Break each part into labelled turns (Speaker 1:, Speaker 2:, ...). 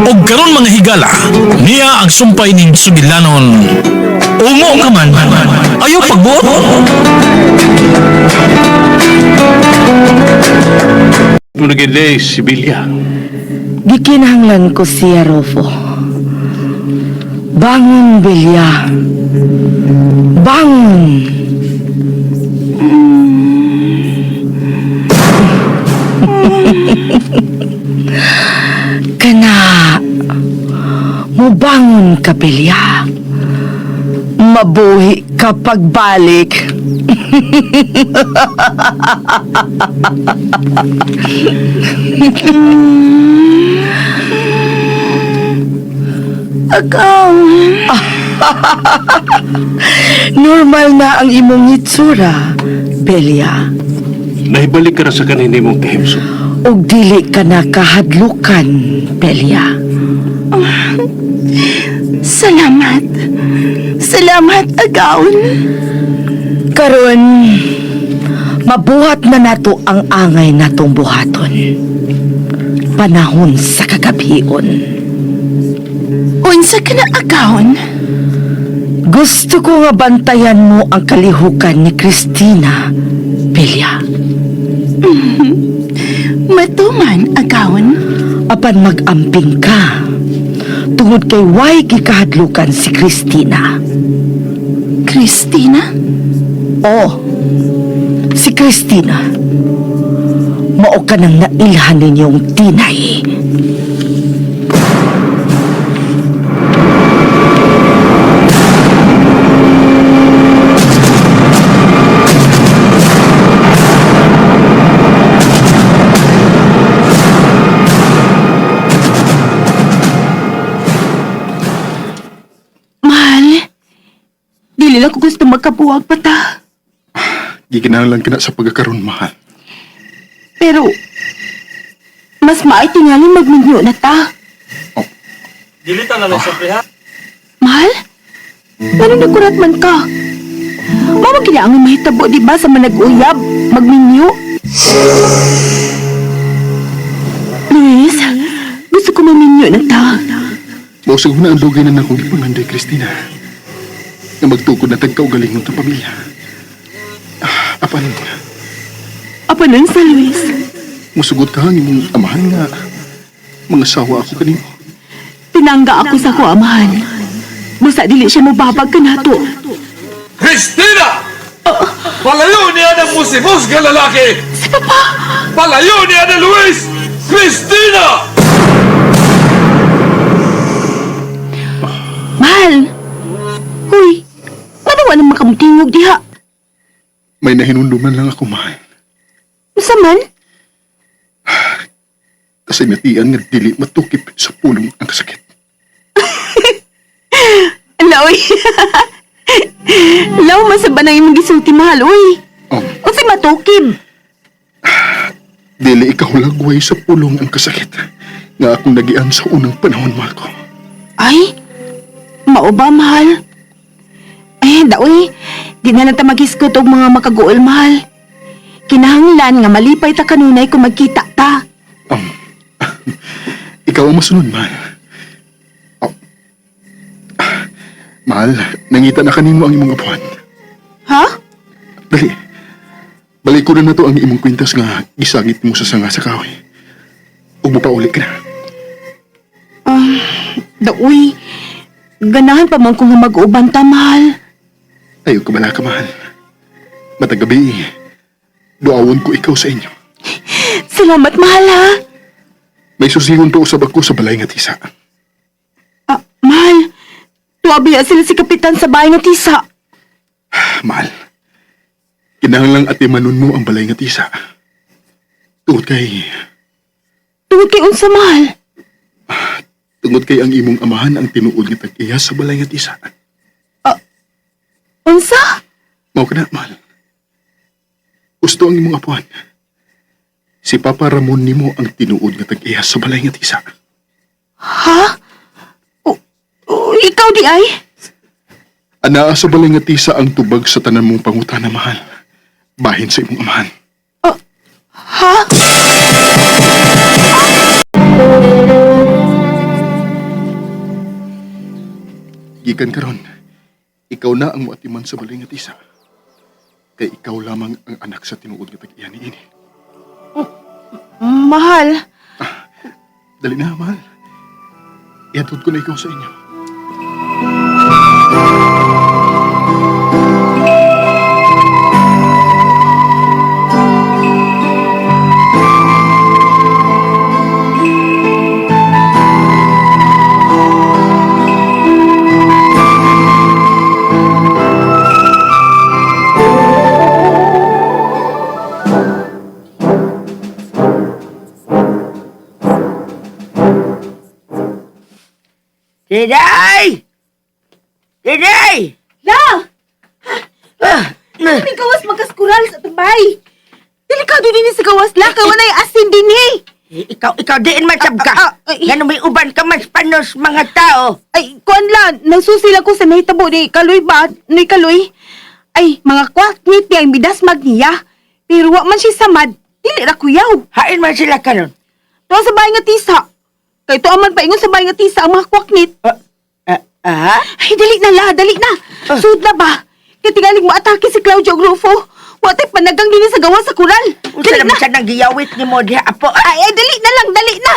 Speaker 1: Og karon mga higala, niya ang sumpay ning sugilanon. Umo ka man, ayaw pagbuot.
Speaker 2: Munagilay, Sibilya.
Speaker 3: Gikinahanglan ko siya, Rolfo. Bangon, Bilya. Bangon! Kana, mubangon ka, Bilya. Mabuhi ka pagbalik. Agaw. Normal na ang imong hitsura, Belia.
Speaker 2: Naibalik ka na sa kanini mong kahimso.
Speaker 3: Og dili ka na kahadlukan, Belia.
Speaker 4: Salamat. Salamat, Agaon.
Speaker 3: Karon, mabuhat na nato ang angay natong buhaton. Panahon sa kagabion.
Speaker 4: Unsa ka na, Agaon?
Speaker 3: Gusto ko nga bantayan mo ang kalihukan ni Christina, Belia.
Speaker 4: Matuman, Agaon.
Speaker 3: Apan mag-amping ka. Tungod kay way gikahadlukan si Christina.
Speaker 4: Christina?
Speaker 3: Oo, si Christina. Mao ka nang nailhan ninyong tinay.
Speaker 4: Mahal, dili lang ko gusto magkabuwag pa ta.
Speaker 5: Gikinahanglan ka na sa pagkakaroon, mahal.
Speaker 4: Pero, mas maay tingali magminyo na ta.
Speaker 1: Dilita na lang sa priha.
Speaker 4: Mahal? Ano nagurat man ka? Mama kailangan mahitabo, di ba, sa manag-uyab, magminyo? Luis, gusto ko maminyo na ta.
Speaker 5: Mausag mo na ang lugay na akong ipanganday, Christina. Na magtukod na tagkaugalingon ng pamilya. Apan,
Speaker 4: Apa nun sa Luis?
Speaker 5: musugot ka ang imong amahan nga. Mga sawa ako kanimo.
Speaker 4: Pinangga ako sa kuamahan. Basta dili siya mababag ka nato.
Speaker 6: Christina! Palayo niya ng musibos ka lalaki!
Speaker 4: Si Papa!
Speaker 6: Palayo niya ng Luis! Christina!
Speaker 4: Mahal! Huy! Paano ka naman kamutingog diha?
Speaker 5: May nahinunduman lang ako, mahal.
Speaker 4: Masa man?
Speaker 5: Kasi matian nga dili matukip sa pulong ang kasakit.
Speaker 4: Laoy! Law, masaba na imong gisulti, mahal, uy!
Speaker 5: Oh,
Speaker 4: O si matukib!
Speaker 5: dili ikaw lagway sa pulong ang kasakit. Nga akong nagian sa unang panahon, mahal ko.
Speaker 4: Ay! Mao ba, mahal? Eh, daoy, di na nata mag-iskot og mga makaguol, mahal. Kinahanglan nga malipay ta kanunay kung magkita ta.
Speaker 5: Ikaw ang masunod, mahal. Oh. Mahal, nangita na kanimo ang imong apuan.
Speaker 4: Ha?
Speaker 5: Dali. Balik ko na to ang imong kwintas nga gisagit mo sa sanga sa kahoy. Ug mapauli ka na.
Speaker 4: Daoy, ganahan pa man kung nga mag-uban ta, mahal.
Speaker 5: Ayaw ka bala ka, mahal. Matagabi, duawon ko ikaw sa inyo.
Speaker 4: Salamat, mahal, ha?
Speaker 5: May susigon to usab ako sa balay nga tisa.
Speaker 4: Mahal, tuwabiya sila si Kapitan sa bahay nga tisa.
Speaker 5: Mahal, kinahanglang atimanon mo ang balay nga tisa. Tungod kay
Speaker 4: Unsa, mahal?
Speaker 5: Tungod kay ang imong amahan ang tinuod nga tag-iya sa balay nga tisa.
Speaker 4: Unsa?
Speaker 5: Mao ka na, mahal. Gusto ang imong apuan. Si Papa Ramon nimo ang tinuod nga tag-iya sa balay nga tisa.
Speaker 4: Ha? Ikaw di ay?
Speaker 5: Anaa sa balay nga tisa ang tubag sa tanan mong pangutana, mahal. Bahin sa imong amahan.
Speaker 4: Ha?
Speaker 5: Gikan karon, ikaw na ang muatiman sa balay nga tisa. Kay ikaw lamang ang anak sa tinuod nga tag-iya ni ini.
Speaker 4: Mahal,
Speaker 5: Dali na, mahal. Ihatod ko na ikaw sa inyo.
Speaker 3: Diday! Diday!
Speaker 4: La! May gawas magkaskural sa tabay. Delikado din sa gawas la, kawanay asin din
Speaker 3: Ikaw diin masab ka. Ngano may uban ka mas panos mga tao.
Speaker 4: Ay, kuan la, nagsusil ako sa nahitabo ni Kaloy ba? Ni Kaloy. Ay, mga kwaknit niya, midas magniya. Pero wa man siya samad, dili ra kuyaw.
Speaker 3: Hain man sila karon.
Speaker 4: Tuwa sa bahay nga tisa. Kay to aman paingon sa bahay nga tisa ang mga kwaknit. Ay, dali na la, dali na. Sud na ba? Kaya tingaling mo atake si Claudio Grufo. Watay panagang din sa gawa sa kural.
Speaker 3: Unsa
Speaker 4: Dali
Speaker 3: naman
Speaker 4: na.
Speaker 3: siya nang giyawit ni mo diha apo.
Speaker 4: Ay, dali na lang, dali na.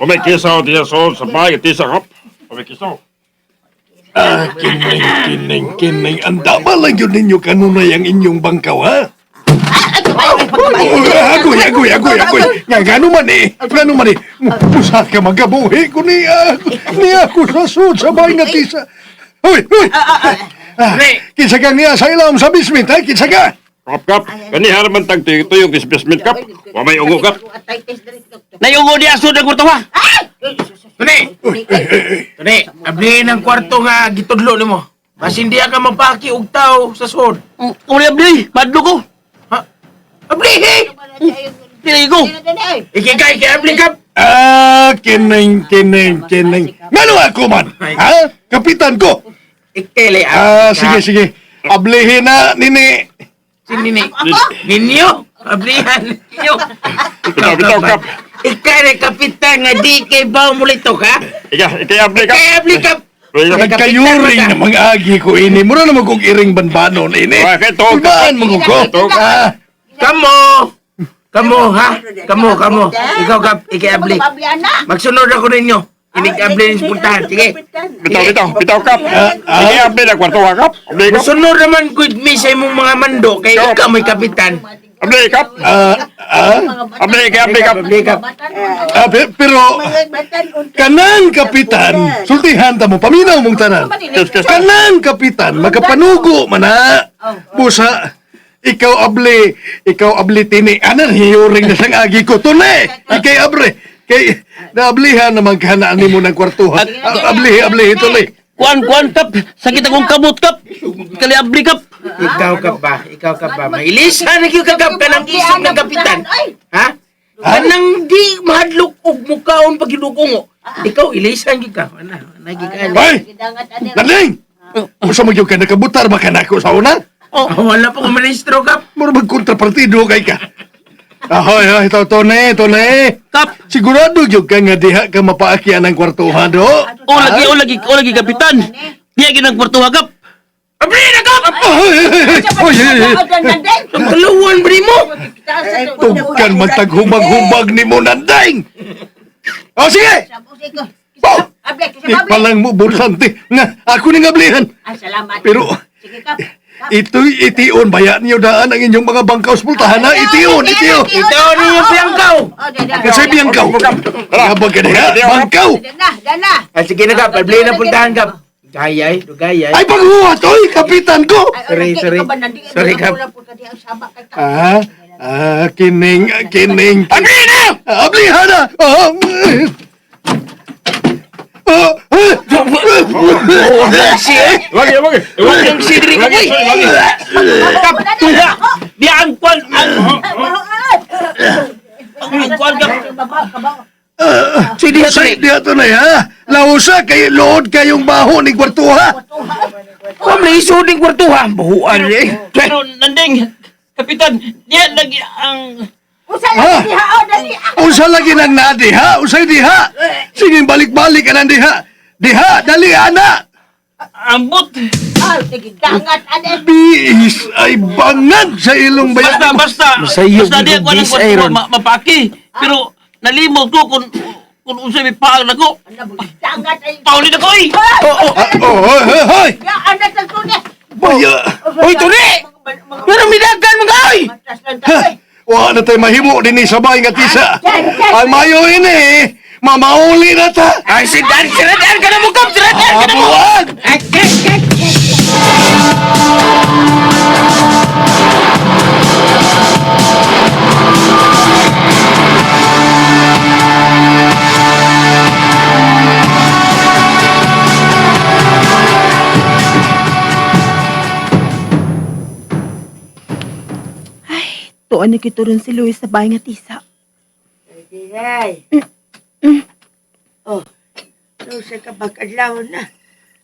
Speaker 6: Kumikisaw diya so sa bahay at isa kap. Kumikisaw.
Speaker 2: Kining. Ang dama lang yun ninyo kanunay ang inyong bangkaw, ha? Agoy. Nga gano man eh. Usa ka magabuhi ko niya ako sa sud sa bahay nga tisa. Hoy! Kinsa ka niya sa ilam sa bismit, ha? Kinsa ka? Kap. Kanihan naman tag tuyong kisbismit, kap. Wa may ungo, kap.
Speaker 7: Nayungo di aso ng kwarto ha? Tuni! Tuni, abli ng kwarto nga gitudlo ni mo. Mas hindi ka mapaki og tao sa sod.
Speaker 3: Uli abli, madlo ko.
Speaker 7: Ha? Abli!
Speaker 3: Dili ko.
Speaker 7: Ikikay kay abli kap!
Speaker 2: Kining. Ngano ako man? Ha? Kapitan ko.
Speaker 7: Ikele
Speaker 2: Sige. Ablihin na, nini.
Speaker 7: Sini ni. Ninyo! Ablihan ninyo!
Speaker 6: Bitaw, kap.
Speaker 7: Ikay na kapitan nga di kay baw mulito ka?
Speaker 6: Ikay abli, kap.
Speaker 7: Kay abli kap!
Speaker 2: Nagkayuring na mga agi ko ini. Mura na magkong iring banbanon ini.
Speaker 6: Bakit to?
Speaker 2: Ibaan mo ko.
Speaker 7: Kamu ha? Kamu. Ikaw kap, ikay abli. Magsunod ako ninyo. Inig abli ng puntahan. Sige.
Speaker 6: Bitaw, kap. Ikay abli na kwarto, ha, kap. Abli, kap.
Speaker 7: Magsunod naman ko mi sa imong mga mando kay ikaw may kapitan.
Speaker 6: Abli, kap. Abli, kap.
Speaker 7: Abli kap.
Speaker 2: Pero, kanang kapitan, sultihan ta mo, paminaw mong tanan. Kanang kapitan, magapanugo man na. Busa, ikaw abli tini. Anan, hiyuring na sang agi ko. Tunay, ikay abli. Kay, naablihan na maghanaan ni mo ng kwartuhan. Abli, tunay.
Speaker 3: Kuan kap, sakit akong kamot kap. Kali abli kap.
Speaker 7: Ikaw ka ba? Mailisan na ka kap kanang isip ng kapitan. Ha? Kanang di mahadlok og mukaon pag ginukungo. Ikaw ilisan gyud ka. Nagigala.
Speaker 2: Ay! Daling! Usa mo yung ka nakabutar, baka na ako sa una?
Speaker 7: Wala pa ko ministro kap.
Speaker 2: Mura magkontrapartido kay ka. Ahoy, tone.
Speaker 3: Kap.
Speaker 2: Sigurado yung ka nga diha ka mapaakyan ng kwartuhan, do?
Speaker 3: O lagi kapitan. Diya ginang kwartuha kap.
Speaker 7: Abli na kap! Ang kalawan bri mo.
Speaker 2: Tugkan man taghumag-humag ni mo nandang! O sige! Di palang mo, bursante, nga ako ning ablihan. Pero, ito'y itiyon, bayan niyo daan ang inyong mga bangkaw sa pultahan, ha? Itiyon!
Speaker 7: Ito ninyo piyangkaw.
Speaker 2: Kasi biyangkaw. Habang ka diha, bangkaw!
Speaker 7: Sige na kap, abli na puntahan kap. Gayay.
Speaker 2: Ay, paghuwa to'y, kapitan ko!
Speaker 7: Sorry kap.
Speaker 2: Kining. Abli na! Ablihan na!
Speaker 6: Lagi.
Speaker 7: Huwag kang sidri ko boy. Kap, tula. Diyan kwan. Ang kwan kap. So, diha
Speaker 2: Sa
Speaker 7: tunay.
Speaker 2: diha tunay ha. Lausa kay lood kayong baho ni kwartuha.
Speaker 7: Kung may isuding kwartuha, buhuan eh.
Speaker 8: Pero nanding, Kapitan, diyan lagi ang...
Speaker 2: Ha? Unsa lagi nang nadiha? Unsay diha? Sige balik-balik ka nang diha. Diha, dali ana.
Speaker 8: Ambot.
Speaker 2: Bis ay bangag sa ilong bayan.
Speaker 8: Basta.
Speaker 7: Masayog
Speaker 8: Basta diyan
Speaker 7: yung
Speaker 8: ko ng
Speaker 7: bis,
Speaker 8: kwarto
Speaker 7: Aaron.
Speaker 8: mapaki. Pero nalimog ko kung unsay may paang nako. Paulin ako eh.
Speaker 2: Hoy, hoy, hoy. Baya.
Speaker 7: Hoy, Tuni! Pero midagan mo ka, oy!
Speaker 2: Wa na tayo mahimo din sa bahay nga tisa. Ay mayo ini. Mamauli na ta.
Speaker 7: Ay, siradan ka na mo, Kap! Siradan ka na mo!
Speaker 2: Wag.
Speaker 4: Tuon na kituron si Luis sa bahay nga tisa.
Speaker 9: Dinay. Oh, so sa kabakadlaw na.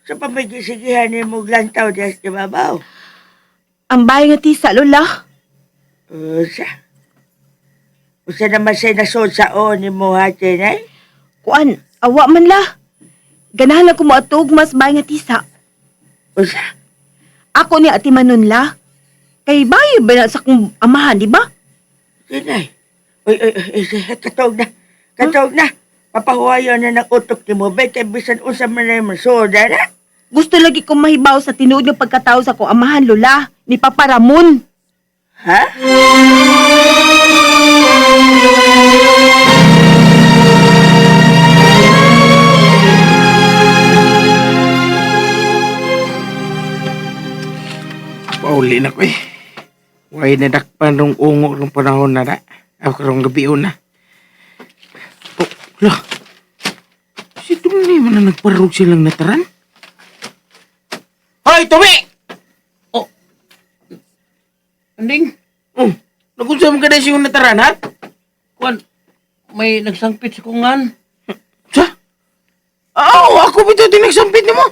Speaker 9: Sa pamagisigihan ni mo glantaw diyas di babaw.
Speaker 4: Ang bahay nga tisa, Lola.
Speaker 9: Usa naman siya nasod sa o ni mo ha, Dinay.
Speaker 4: Kuan, awa man la. Ganahan lang ko mo atog mas bahay nga tisa.
Speaker 9: Usa.
Speaker 4: Ako ni Ati Manon la. Kay bahay ba na sa kong amahan, di ba?
Speaker 9: Dinay. Uy, katog na. Katog na. Papahuayo na ng utok ni mo. Bay, kay bisan usa man na yung masoda na.
Speaker 4: Gusto lagi kong mahibaw sa tinuod ng pagkatao sa kong amahan, Lola. Ni Papa Ramon.
Speaker 9: Ha?
Speaker 7: Paulin ako eh. Huwag nadakpan rong ungo rong panahon na na. Ako rong gabi na. Oh, lah. Si Tumi man na nagparog silang nataran. Hoy, Tumi!
Speaker 8: Oh. Nanding,
Speaker 7: Oh, nagunsa mo ka na siyang nataran, ha?
Speaker 8: kuan, may nagsangpit sa kungan.
Speaker 7: Sa? Ako bito din nagsampit ni mo.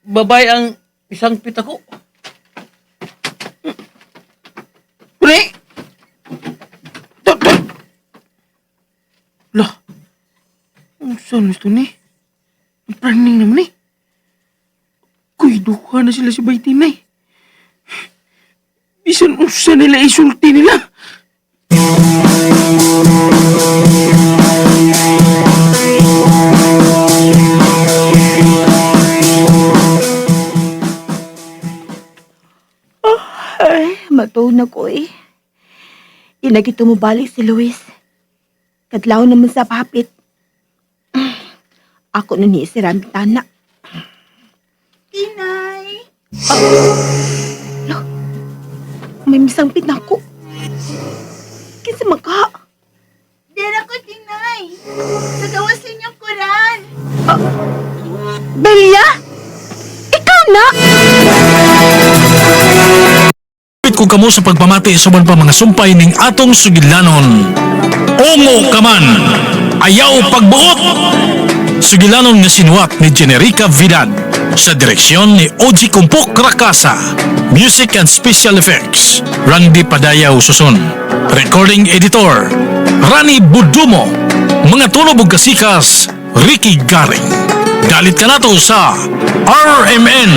Speaker 8: Babay ang isang pit ako.
Speaker 7: Pre! Tok! Lah. Ang saan ito ni? Ang praning naman eh. Kuy, duha na sila si Baytinay. Bisan usa nila isulti nila.
Speaker 4: Ay, matuon na ko eh. Inagito mo balik si Luis. Kadlaw naman sa papit. Ako na ni si Ramtana.
Speaker 9: Dinay.
Speaker 4: May misangpit na ako. Kinsa maka?
Speaker 9: Dira ko, Dinay. Sa gawas inyong kuran.
Speaker 4: Belia? Ikaw na?
Speaker 1: Pit ko kamo sa pagpamati sa pa mga sumpay ning atong sugilanon. Ungo ka man, ayaw pagbuot. Sugilanon nga sinuwat ni Generica Vidal sa direksyon ni Oji Kumpok Rakasa. Music and Special Effects, Randy Padayaw Suson. Recording Editor, Rani Budumo. Mga tunog ug kasikas, Ricky Garing. Dalit ka nato sa RMN